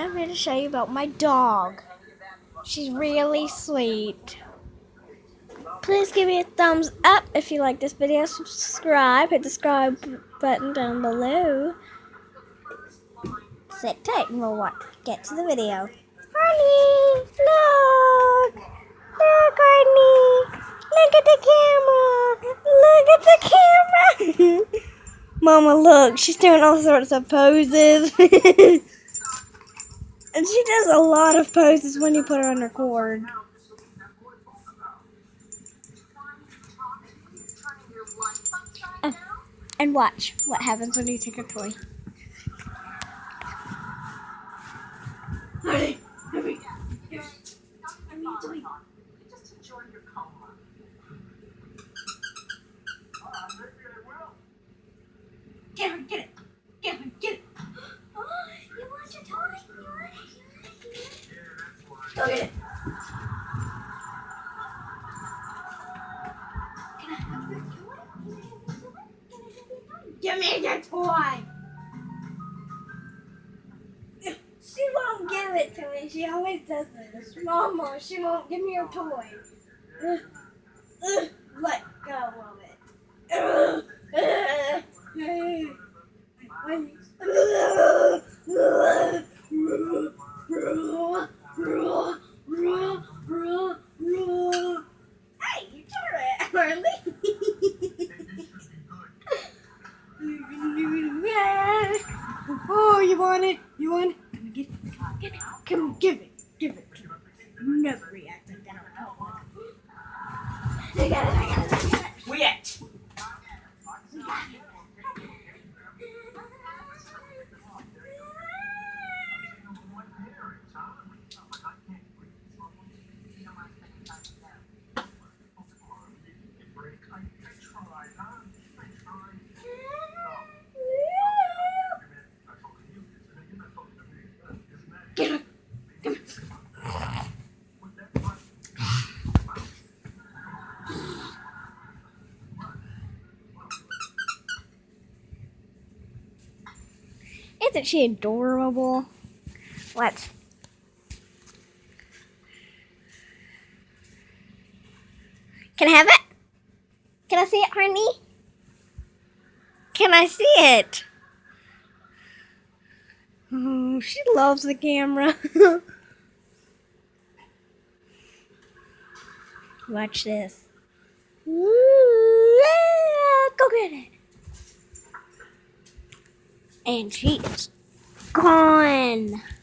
I'm here to show you about my dog. She's really sweet. Please give me a thumbs up if you like this video. Subscribe. Hit the subscribe button down below. Sit tight and we'll get to the video. Harley, look! Look, Harley! Look at the camera! Look at the camera! Mama, look, she's doing all sorts of poses. And she does a lot of poses when you put her on record. And watch what happens when you take a toy. Harley, here we go. Here. What are you doing? Just enjoy your coma. Get her, get it. Get her, get it. Oh, you want your toy? You want it? Go get it. Can I have your toy? Give me your toy. She won't give it to me. She always does this. Mama, she won't give me her toy. Let go of it. Hey, you tore it, Harley. Oh, you want it? You want it? Come get it. Get it. Come give it. Give it. Never react like that. I got it. I got it. I got it. Quit! Get her. Come here. Isn't she adorable? Let's. Can I have it? Can I see it, honey? Can I see it? Oh, she loves the camera. Watch this. Ooh, yeah, go get it. And she is gone.